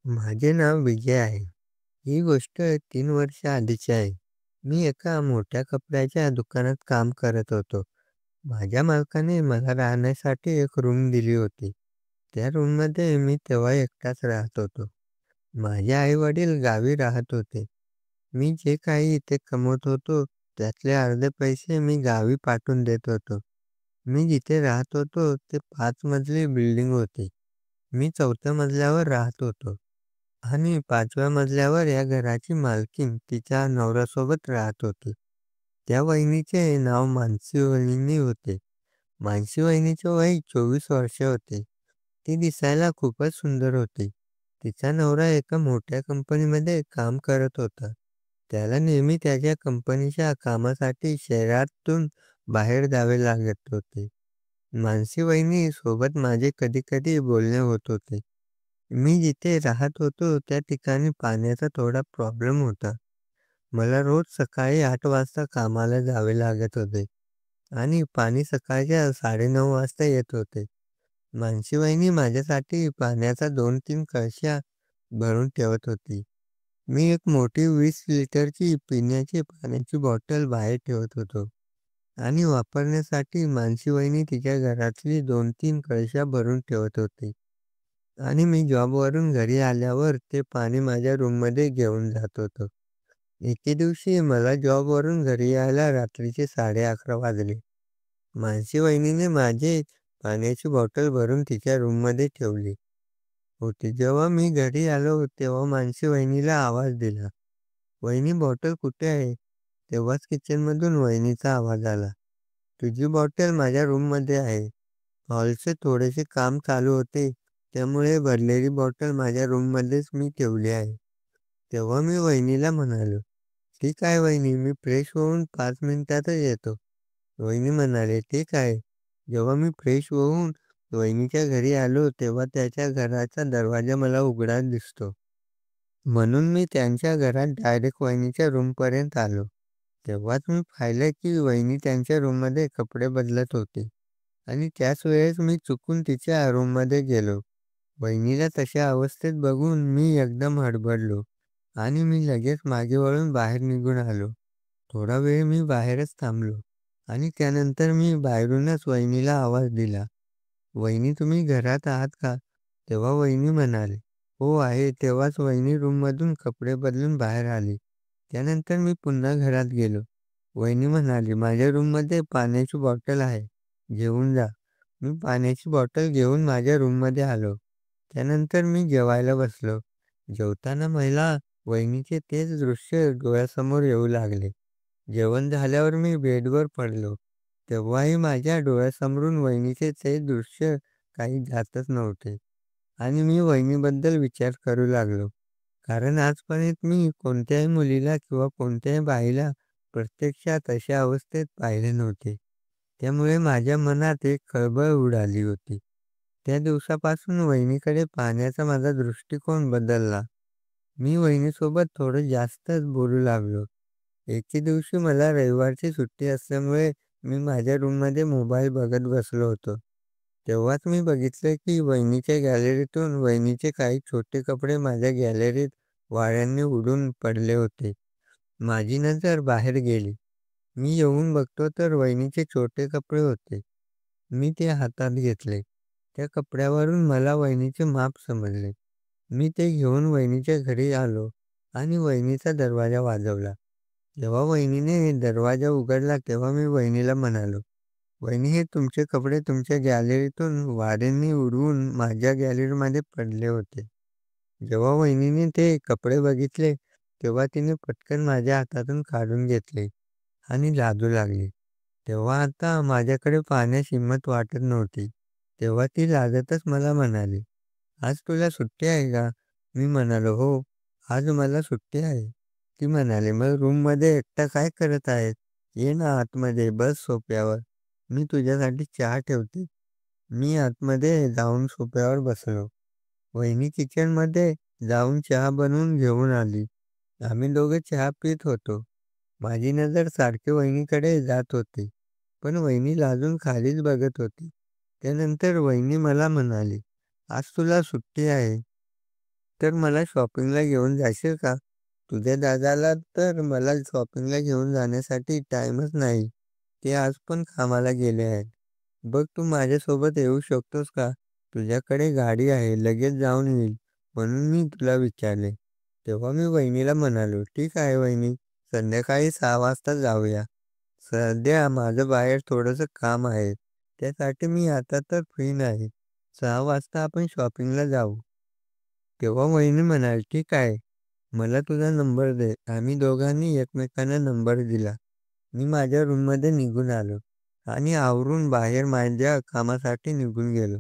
माझे नाव विजय आहे. ही गोष्ट 3 वर्ष आधीची आहे. मी एका मोठ्या कपड्याच्या दुकानात काम करत होतो. माझ्या मालकाने मला राहण्यासाठी एक रूम दिली होती. त्या रूममध्ये मी तेव्हा एकटाच राहत होतो. माझे आई-वडील गावी राहत होते. मी जे काही इथे कमवत होतो, त्यातले अर्धे पैसे मी गावी पाठवून देत होतो. मी जिथे राहत होतो, ते 5 मजली बिल्डिंग होती. मी 4थ्या मजल्यावर राहत होतो. आणि 5व्या मजल्यावर या घराची मालकीण तिच्या नवऱ्यासोबत राहत होती. त्या वहिनीचे नाव मानसी वहिनी होते. मानसी वहिनीचे वय 24 वर्षे होते. ती दिसायला खूपच सुंदर होती. तिचा नवरा एका मोठ्या कंपनीमध्ये काम करत होता. त्याला नेहमी त्याच्या कंपनीच्या कामासाठी शहरातून बाहेर जावे लागत होते. मानसी वहिनी सोबत माझे कधी-कधी बोलणे होत होते. मी जिथे राहत होतो त्या ठिकाणी पाण्याचा थोडा प्रॉब्लेम होता. मला रोज सकाळी 8 वाजता कामाला जावे लागत होते आणि पाणी सकाळच्या 9:30 वाजता येत होते. मानसी वहिनी माझ्यासाठी पाण्याचा 2-3 कळशा भरून ठेवत होती. मी एक मोठी 20 लिटरची पिण्याची पाण्याची बॉटल बाहेर ठेवत होतो आणि वापरण्यासाठी मानसी वहिनी तिच्या घरातली 2-3 कळशा भरून ठेवत होती. आणि मी जॉबवरून घरी आल्यावर ते पाणी माझ्या रूममध्ये घेऊन जात होतो. एके दिवशी मला जॉबवरून घरी यायला रात्रीचे 11:30 वाजले. मानसी वहिनीने माझी पाण्याची बॉटल भरून तिच्या रूममध्ये ठेवली होती. जेव्हा मी घरी आलो तेव्हा मानसी वहिनीला आवाज दिला, "वहिनी बॉटल कुठे आहे?" तेव्हाच किचनमधून वहिनीचा आवाज आला, "तुझी बॉटल माझ्या रूममध्ये आहे." हॉलचे थोडेसे काम चालू होते, त्यामुळे भरलेली बॉटल माझ्या रूममध्येच मी ठेवली आहे. तेव्हा मी वहिनीला म्हणालो, "ठीक आहे वहिनी, मी फ्रेश होऊन 5 मिनिटातच येतो." वहिनी म्हणाले, "ठीक आहे." जेव्हा मी फ्रेश होऊन वहिनीच्या घरी आलो, तेव्हा त्याच्या घराचा दरवाजा मला उघडा दिसतो. म्हणून मी त्यांच्या घरात डायरेक्ट वहिनीच्या रूमपर्यंत आलो. तेव्हाच मी पाहिलं की वहिनी त्यांच्या रूममध्ये कपडे बदलत होती. आणि त्याच वेळेस मी चुकून तिच्या रूममध्ये गेलो. वहिनीला तशा अवस्थेत बघून मी एकदम हडबडलो आणि मी लगेच मागे वळून बाहेर निघून आलो. थोडा वेळ मी बाहेरच थांबलो आणि त्यानंतर मी बाहेरूनच वहिनीला आवाज दिला, "वहिनी तुम्ही घरात आहात का?" तेव्हा वहिनी म्हणाले, "हो आहे." तेव्हाच वहिनी रूममधून कपडे बदलून बाहेर आली. त्यानंतर मी पुन्हा घरात गेलो. वहिनी म्हणाली, "माझ्या रूममध्ये पाण्याची बॉटल आहे. घेऊन जा." मी पाण्याची बॉटल घेऊन माझ्या रूममध्ये आलो. त्यानंतर मी जेवायला बसलो. जेवताना मला वहिनीचे तेच दृश्य डोळ्यासमोर येऊ लागले. जेवण झाल्यावर मी बेडवर पडलो. तेव्हाही माझ्या डोळ्यासमोरून वहिनीचे ते दृश्य काही जातच नव्हते आणि मी वहिनीबद्दल विचार करू लागलो. कारण आजपर्यंत मी कोणत्याही मुलीला किंवा कोणत्याही बाईला प्रत्यक्षात अशा अवस्थेत पाहिले नव्हते. त्यामुळे माझ्या मनात एक खळबळ उडाली होती. त्या दिवसापासून वहिनीकडे पाहण्याचा माझा दृष्टिकोन बदलला. मी वहिनीसोबत थोडं जास्तच बोलू लागलो. एके दिवशी मला रविवारची सुट्टी असल्यामुळे मी माझ्या रूममध्ये मोबाईल बघत बसलो होतो. तेव्हाच मी बघितलं की वहिनीच्या गॅलरीतून वहिनीचे काही छोटे कपडे माझ्या गॅलरीत वाऱ्याने उडून पडले होते. माझी नजर बाहेर गेली. मी येऊन बघतो तर वहिनीचे छोटे कपडे होते. मी ते हातात घेतले. त्या कपड्यावरून मला वहिनीचे माप समजले. मी ते घेऊन वहिनीच्या घरी आलो आणि वहिनीचा दरवाजा वाजवला. जेव्हा वहिनीने दरवाजा उघडला तेव्हा मी वहिनीला म्हणालो, "वहिनी हे तुमचे कपडे तुमच्या गॅलरीतून वाऱ्याने उडवून माझ्या गॅलरीमध्ये पडले होते." जेव्हा वहिनीने ते कपडे बघितले तेव्हा तिने पटकन माझ्या हातातून काढून घेतले आणि लाजू लागली. तेव्हा आता माझ्याकडे पाहण्यास हिंमत वाटत नव्हती. तेव्हा ती लाजतच मला म्हणाली, "आज तुला सुट्टी आहे का?" मी म्हणालो, "हो, आज मला सुट्टी आहे." ती म्हणाली, "मग रूममध्ये एकटा काय करत आहेस? ये ना आतमध्ये, बस सोफ्यावर. मी तुझ्यासाठी चहा ठेवते." मी आतमध्ये जाऊन सोफ्यावर बसलो. वहिनी किचनमध्ये जाऊन चहा बनवून घेऊन आली. आम्ही दोघे चहा पीत होतो. माझी नजर सारखी वहिनीकडे जात होती. पण वहिनी लाजून खालीच बघत होती. त्यानंतर वहिनी मला म्हणाली, "आज तुला सुट्टी आहे." तर मला शॉपिंगला घेऊन जाशील का? तुझ्या दादाला तर मला शॉपिंगला घेऊन जाण्यासाठी टाईमच नाही. ते आज पण कामाला गेले आहेत. बघ तू माझ्यासोबत येऊ शकतोस का? तुझ्याकडे गाडी आहे, लगेच जाऊन येईल म्हणून मी तुला विचारले. तेव्हा मी वहिनीला म्हणालो, "ठीक आहे वहिनी, संध्याकाळी 6 वाजता जाऊया. सध्या माझं बाहेर थोडंसं काम आहे. त्यासाठी मी आता तर फ्री नाही. 6 वाजता आपण शॉपिंगला जाऊ." तेव्हा वहिनी म्हणाली, "ठीक आहे, मला तुझा नंबर दे." आम्ही दोघांनी एकमेकांना नंबर दिला. मी माझ्या रूममध्ये निघून आलो आणि आवरून बाहेर माझ्या कामासाठी निघून गेलो.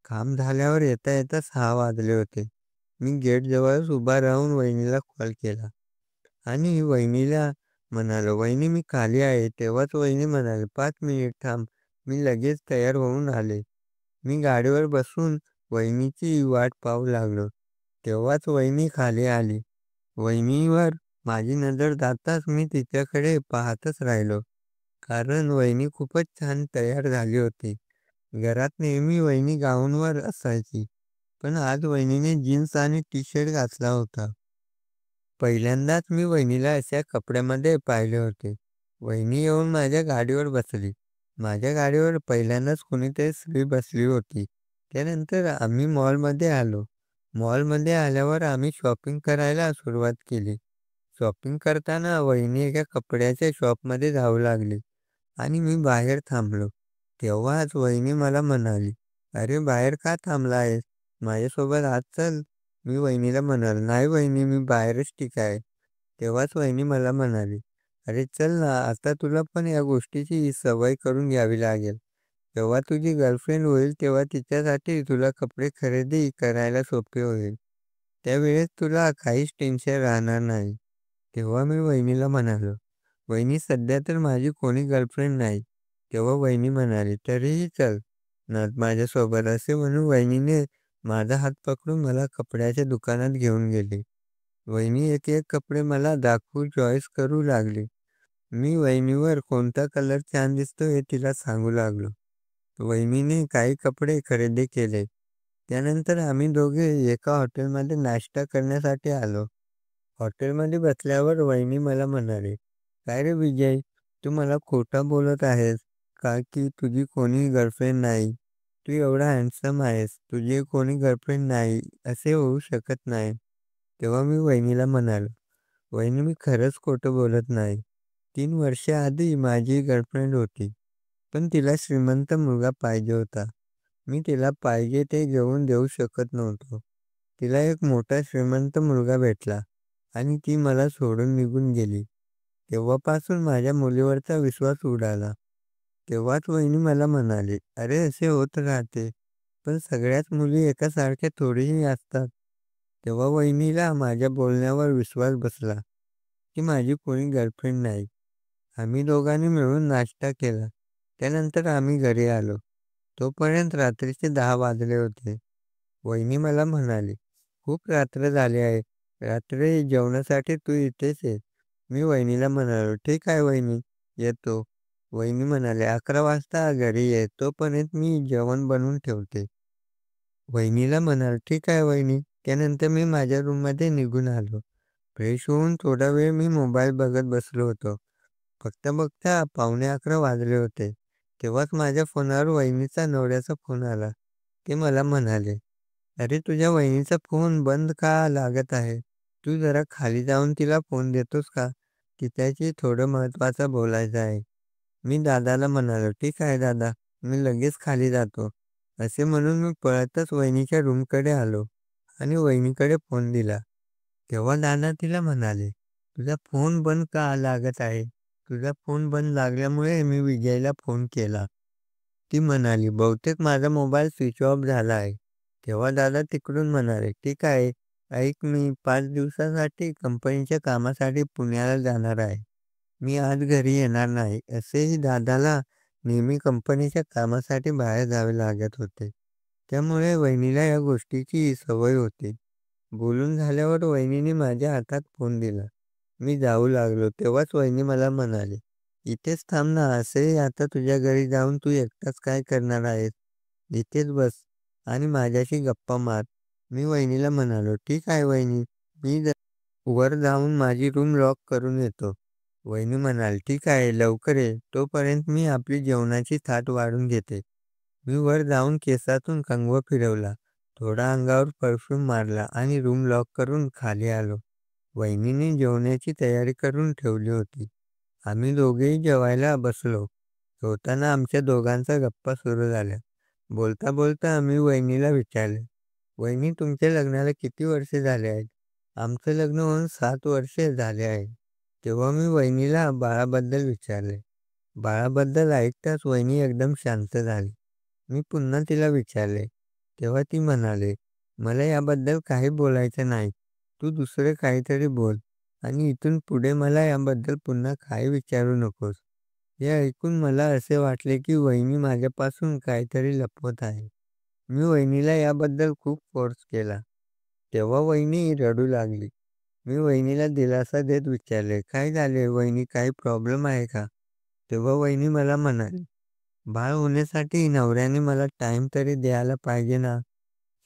काम झाल्यावर येता-येता 6 वाजले होते. मी गेटजवळच उभा राहून वहिनीला कॉल केला आणि वहिनीला म्हणालो, "वहिनी मी खाली आहे." तेव्हाच वहिनी म्हणाली, "5 मिनिट थांब, मी लगेच तयार होऊन आले." मी गाडीवर बसून वहिनीची वाट पाहू लागलो. तेव्हाच वहिनी खाली आली. वहिनीवर माझी नजर जाताच मी तिच्याकडे पाहतच राहिलो. कारण वहिनी खूपच छान तयार झाली होती. घरात नेहमी वहिनी गाऊनवर असायची. पण आज वहिनीने जीन्स आणि टी-शर्ट घातला होता. पहिल्यांदाच मी वहिनीला अशा कपड्यामध्ये पाहिले होते. वहिनी येऊन माझ्या गाडीवर बसली. माझ्या गाडीवर पहिल्यांदाच कोणीतरी स्त्री बसली होती. त्यानंतर आम्ही मॉलमध्ये आलो. मॉलमध्ये आल्यावर आम्ही शॉपिंग करायला सुरुवात केली. शॉपिंग करताना वहिनी एका कपड्याच्या शॉपमध्ये जाऊ लागली आणि मी बाहेर थांबलो. तेव्हाच वहिनी मला म्हणाली, "अरे बाहेर का थांबला आहेस? माझ्यासोबत आत चल." मी वहिनीला म्हणालो, "नाही वहिनी, मी बाहेरच ठीक आहे." तेव्हाच वहिनी मला म्हणाली, "अरे चल ना, आता तुला पण या गोष्टीची सवय करून घ्यावी लागेल. जेव्हा तुझी गर्लफ्रेंड होईल तेव्हा तिच्यासाठी तुला कपडे खरेदी करायला सोपे होईल. त्यावेळेस तुला काहीच टेन्शन राहणार नाही." तेव्हा मी वहिनीला म्हणालो, "वहिनी सध्या तर माझी कोणी गर्लफ्रेंड नाही." तेव्हा वहिनी म्हणाली, "तरीही चल ना माझ्यासोबत." असे म्हणून वहिनीने माझा हात पकडून मला कपड्याच्या दुकानात घेऊन गेली. वहिनी एक-एक कपडे मला दाखवून चॉईस करू लागली. मी वहिनीवर कोणता कलर छान दिसतो हे तिला सांगू लागलो. वहिनीने काही कपडे खरेदी केले. त्यानंतर आम्ही दोघे एका हॉटेलमध्ये नाश्ता करण्यासाठी आलो. हॉटेलमध्ये बसल्यावर वहिनी मला म्हणाली, "काय रे विजय, तू मला खोटं बोलत आहेस का की तुझी कोणी गर्लफ्रेंड नाही? तू एवढा हँडसम आहेस, तुझी कोणी गर्लफ्रेंड नाही, असे होऊ शकत नाही." तेव्हा मी वहिनीला म्हणालो, "वहिनी मी खरंच खोटं बोलत नाही. 3 वर्षाआधी माझी गर्लफ्रेंड होती. पण तिला श्रीमंत मुलगा पाहिजे होता. मी तिला पाहिजे ते घेऊन देऊ शकत नव्हतो. तिला एक मोठा श्रीमंत मुलगा भेटला आणि ती मला सोडून निघून गेली. तेव्हापासून माझ्या मुलीवरचा विश्वास उडाला." तेव्हाच वहिनी मला म्हणाली, "अरे असे होत राहते. पण सगळ्याच मुली एकासारख्या थोडीही असतात." तेव्हा वहिनीला माझ्या बोलण्यावर विश्वास बसला, की माझी कोणी गर्लफ्रेंड नाही. आम्ही दोघांनी मिळून नाश्ता केला. त्यानंतर आम्ही घरी आलो. तोपर्यंत रात्रीचे 10 वाजले होते. वहिनी मला म्हणाली, "खूप रात्र झाली आहे. रात्री जेवणासाठी तू इथेच ये." मी वहिनीला म्हणालो, "ठीक आहे वहिनी, येतो." वहिनी म्हणाले, "11 वाजता घरी ये. तोपर्यंत मी जेवण बनवून ठेवते." वहिनीला म्हणालो, "ठीक आहे वहिनी." त्यानंतर मी माझ्या रूममध्ये निघून आलो. फ्रेश होऊन थोडा वेळ मी मोबाईल बघत बसलो होतो. बघता-बघता 11:45 वाजले होते. तेव्हाच माझ्या फोनवर वहिनीचा नवऱ्याचा फोन आला. ते मला म्हणाले, "अरे तुझ्या वहिनीचा फोन बंद का लागत आहे? तू जरा खाली जाऊन तिला फोन देतोस का? तिच्याशी थोडं महत्त्वाचं बोलायचं आहे." मी दादाला म्हणालो, "ठीक आहे दादा, मी लगेच खाली जातो." असे म्हणून मी पळतच वहिनीच्या रूमकडे आलो आणि वहिनीकडे फोन दिला. तेव्हा दादा तिला म्हणाले, "तुझा फोन बंद का लागत आहे? तुझा फोन बंद लागल्यामुळे मी विजयला फोन केला." ती म्हणाली, "बहुतेक माझा मोबाईल स्विच ऑफ झाला आहे." तेव्हा दादा तिकडून म्हणाले, "ठीक आहे, ऐक मी 5 दिवसासाठी कंपनीच्या कामासाठी पुण्याला जाणार आहे. मी आज घरी येणार नाही." असेही दादाला नेहमी कंपनीच्या कामासाठी बाहेर जावे लागत होते. त्यामुळे वहिनीला या गोष्टीची सवय होती. बोलून झाल्यावर वहिनीने माझ्या हातात फोन दिला. मी जाऊ लागलो. तेव्हाच वहिनी मला म्हणाली, "इथेच थांब ना, असेही आता तुझ्या घरी जाऊन तू एकटाच काय करणार आहेस? इथेच बस आणि माझ्याशी गप्पा मार." मी वहिनीला म्हणालो, "ठीक आहे वहिनी, मी वर जाऊन माझी रूम लॉक करून येतो." वहिनी म्हणाली, "ठीक आहे, लवकर ये. तोपर्यंत मी आपली जेवणाची ताट वाढून घेते." मी वर जाऊन केसातून कंगवा फिरवला, थोडा अंगावर परफ्यूम मारला आणि रूम लॉक करून खाली आलो. वहिनीने जेवणाची तयारी करून ठेवली होती. आम्ही दोघेही जेवायला बसलो. जेवताना आमच्या दोघांच्या गप्पा सुरू झाल्या. बोलता बोलता आम्ही वहिनीला विचारले, "वहिनी, तुमच्या लग्नाला किती वर्षे झाले आहेत?" "आमचं लग्न होऊन 7 वर्षे झाले आहे." तेव्हा मी वहिनीला बाळाबद्दल विचारले. बाळाबद्दल ऐकताच वहिनी एकदम शांत झाली. मी पुन्हा तिला विचारले. तेव्हा ती म्हणाली, "मला याबद्दल काही बोलायचं नाही. तू दुसरे काहीतरी बोल आणि इथून पुढे मला याबद्दल पुन्हा काही विचारू नकोस." हे ऐकून मला असे वाटले की वहिनी माझ्यापासून काहीतरी लपवत आहे. मी वहिनीला याबद्दल खूप फोर्स केला. तेव्हा वहिनी रडू लागली. मी वहिनीला दिलासा देत विचारले, "काय झाले वहिनी, काही प्रॉब्लेम आहे का?" तेव्हा वहिनी मला म्हणाली, "बाळ होण्यासाठी नवऱ्याने मला टाईम तरी द्यायला पाहिजे ना.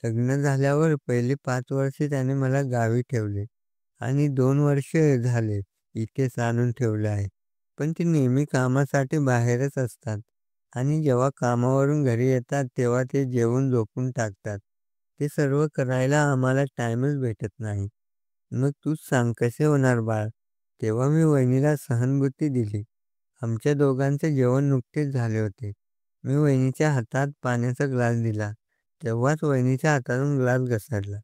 लग्न झाल्यावर पहिली 5 वर्षे त्याने मला गावी ठेवले आणि 2 वर्ष झाले इथेच आणून ठेवले आहे. पण ते नेहमी कामासाठी बाहेरच असतात आणि जेव्हा कामावरून घरी येतात तेव्हा ते जेवून झोपून टाकतात. ते सर्व करायला आम्हाला टाईमच भेटत नाही. मग तूच सांग कसे होणार बाळ?" तेव्हा मी वहिनीला सहानुभूती दिली. आमच्या दोघांचे जेवण नुकतेच झाले होते. मी वहिनीच्या हातात पाण्याचा ग्लास दिला. तेव्हाच वहिनीच्या हातातून ग्लास घसरला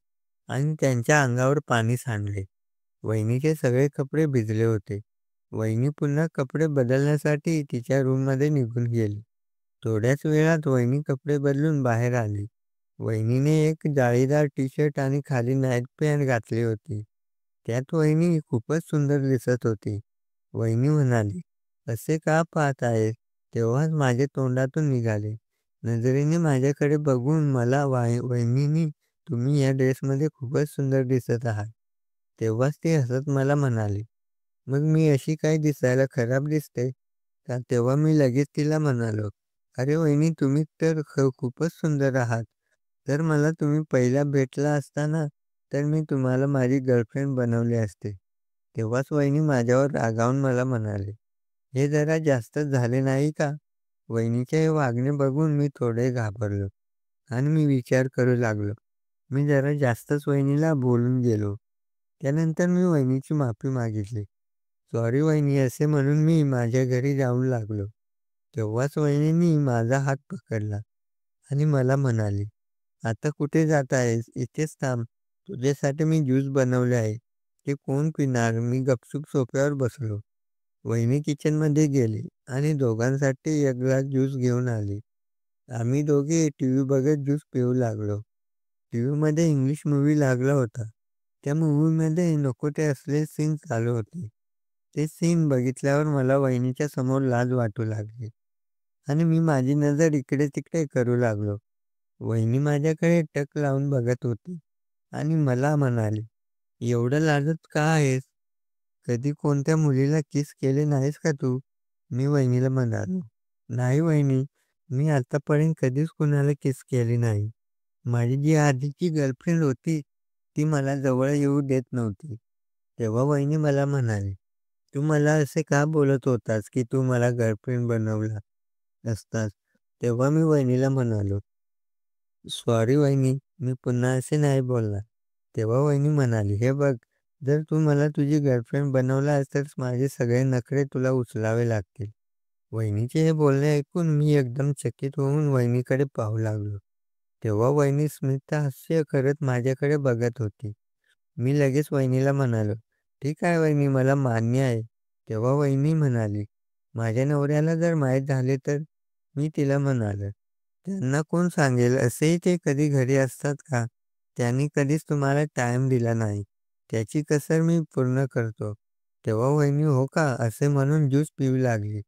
आणि त्यांच्या अंगावर पाणी सांडले. वहिनीचे सगळे कपडे भिजले होते. वहिनी पुन्हा कपडे बदलण्यासाठी तिच्या रूममध्ये निघून गेली. थोड्याच वेळात वहिनी कपडे बदलून बाहेर आली. वहिनीने एक जाळीदार टी-शर्ट आणि खाली नाईट पॅन्ट घातली होती. त्यात वहिनी खूपच सुंदर दिसत होती. वहिनी म्हणाली, "असे का पाहत आहेस?" तेव्हाच माझ्या तोंडातून निघाले. नजरेने माझ्याकडे बघून मला वहिनींनी, "तुम्ही या ड्रेसमध्ये खूपच सुंदर दिसत आहात." तेव्हाच ती हसत मला म्हणाली, "मग मी अशी काही दिसायला खराब दिसते का?" तेव्हा मी लगेच तिला म्हणालो, "अरे वहिनी, तुम्ही तर खूपच सुंदर आहात. जर मला तुम्ही पहिला भेटला असता ना, तर मी तुम्हाला माझी गर्लफ्रेंड बनवले असते." तेव्हाच वहिनी माझ्यावर रागावून मला म्हणाले, "हे जरा जास्तच झाले नाही का?" वहिनीचे हे वागणे बघून मी थोडे घाबरलो आणि मी विचार करू लागलो. मी जरा जास्तच वहिनीला बोलून गेलो. त्यानंतर मी वहिनीची माफी मागितली. "सॉरी वहिनी" असे म्हणून मी माझ्या घरी जाऊ लागलो. तेव्हाच वहिनींनी माझा हात पकडला आणि मला म्हणाली, "आता कुठे जात आहेस? इथेच थांब. तुझ्यासाठी मी ज्यूस बनवले आहे. ते कोण पिणार?" मी गपचूप सोफ्यावर बसलो. वहिनी किचनमध्ये गेली आणि दोघांसाठी एक ग्लास ज्यूस घेऊन आली. आम्ही दोघे टीव्ही बघत ज्यूस पिऊ लागलो. टीव्हीमध्ये इंग्लिश मूव्ही लागला होता. त्या मूव्हीमध्ये नको ते असले सीन चालू होते. ते सीन बघितल्यावर मला वहिनीच्या समोर लाज वाटू लागली आणि मी माझी नजर इकडे-तिकडे करू लागलो. वहिनी माझ्याकडे टक लावून बघत होती आणि मला म्हणाली, "एवढं लाजत का आहेस? कधी कोणत्या मुलीला किस केले नाहीस का तू?" मी वहिनीला म्हणालो, "नाही वहिनी, मी आतापर्यंत कधीच कुणाला किस केली नाही. माझी जी आधीची गर्लफ्रेंड होती, ती मला जवळ येऊ देत नव्हती." तेव्हा वहिनी मला म्हणाली, "तू मला असे का बोलत होतास की तू मला गर्लफ्रेंड बनवला असतास?" तेव्हा मी वहिनीला म्हणालो, "सॉरी वहिनी, मी पुन्हा असे नाही बोलणार." तेव्हा वहिनी म्हणाली, "हे बघ, जर तू मला तुझी गर्लफ्रेंड बनवलास तर माझे सगळे नखरे तुला उचलावे लागतील." वहिनीचे हे बोलणे ऐकून मी एकदम चकित होऊन वहिनीकडे पाहू लागलो. तेव्हा वहिनी स्मित हास्य करत माझ्याकडे बघत होती. मी लगेच वहिनीला म्हणालो, "ठीक आहे वहिनी, मला मान्य आहे." तेव्हा वहिनी म्हणाली, "माझ्या नवऱ्याला जर माहीत झाले तर?" मी तिला म्हणालो, "त्यांना कोण सांगेल? असेही ते कधी घरी असतात का? त्यांनी कधीच तुम्हाला टाईम दिला नाही. त्याची कसर मी पूर्ण करतो." तेव्हा वहिनी "हो का?" असे म्हणून ज्यूस पिऊ लागली.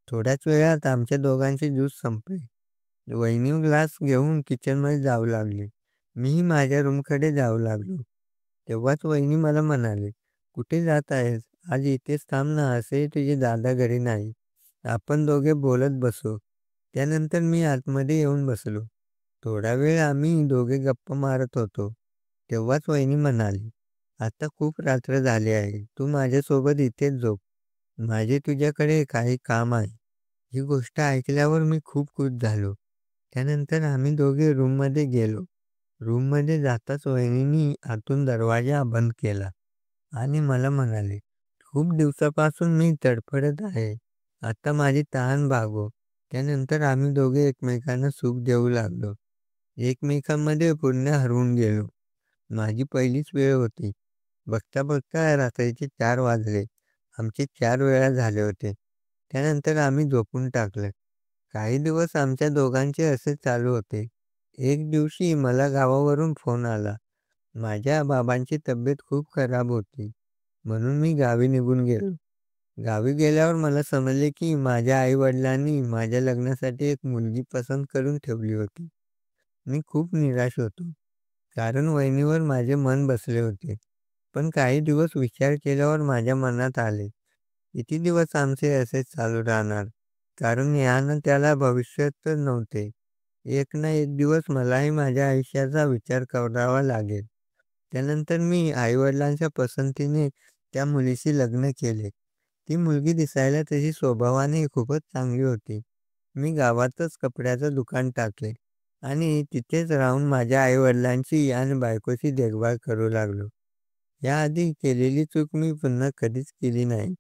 थोड्याच वेळात आमच्या दोघांचे ज्यूस संपले. वहिनी ग्लास घेऊन किचनमध्ये जाऊ लागली. मीही माझ्या रूमकडे जाऊ लागलो. तेव्हाच वहिनी मला म्हणाले, "कुठे जात आहेस? आज इथेच थांब ना, असेही तुझे दादा घरी नाही. आपण दोघे बोलत बसू." त्यानंतर मी आतमध्ये येऊन बसलो. थोडा वेळ आम्ही दोघे गप्पा मारत होतो. तेव्हाच वहिनी म्हणाली, "आता खूप रात्र झाली आहे. तू माझ्यासोबत इथेच झोप. माझे तुझ्याकडे काही काम आहे." ही गोष्ट ऐकल्यावर मी खूप खुश झालो. त्यानंतर आम्ही दोघे रूममध्ये गेलो. रूममध्ये जाताच वहिनींनी आतून दरवाजा बंद केला आणि मला म्हणाले, "खूप दिवसापासून मी तडफडत आहे. आता माझी तहान भागव." त्यानंतर आम्ही दोघे एकमेकांना सुख देऊ लागलो. एकमेकांमध्ये पूर्ण हरवून गेलो. माझी पहिलीच वेळ होती. बघता-बघता रात्रीचे 4 वाजले. आमचे 4 वेळा झाले होते. त्यानंतर आम्ही झोपून टाकलं. काही दिवस आमच्या दोघांचे असे चालू होते. एक दिवशी मला गावावरून फोन आला. माझ्या बाबांची तब्येत खूप खराब होती. म्हणून मी गावी निघून गेलो. गावी गेल्यावर मला समजले की माझ्या आई-वडिलांनी माझ्या लग्नासाठी एक मुलगी पसंत करून ठेवली होती. मी खूप निराश होतो. कारण वहिनीवर माझे मन बसले होते. पण काही दिवस विचार केल्यावर माझ्या मनात आले, किती दिवस आमचे असेच चालू राहणार? कारण ह्यानं त्याला भविष्यातच नव्हते. एक ना एक दिवस मलाही माझ्या आयुष्याचा विचार करावा लागेल. त्यानंतर मी आई-वडिलांच्या पसंतीने त्या मुलीशी लग्न केले. ती मुलगी दिसायला तशी स्वभावाने खूपच चांगली होती. मी गावातच कपड्याचं दुकान टाकले आणि तिथेच राहून माझ्या आई-वडिलांची आणि बायकोची देखभाल करू लागलो. याआधी केलेली चूक मी पुन्हा कधीच केली नाही.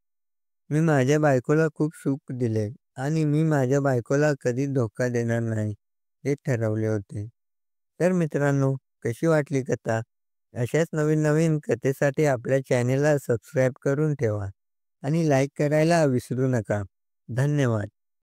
मी माझ्या बायकोला खूप सुख दिले आणि मी माझ्या बायकोला कधीच धोका देणार नाही, हे ठरवले होते. तर मित्रांनो, कशी वाटली कथा? अशाच नवीन-नवीन कथेसाठी आपल्या चॅनेलला सबस्क्राईब करून ठेवा आणि लाईक करायला विसरू नका. धन्यवाद.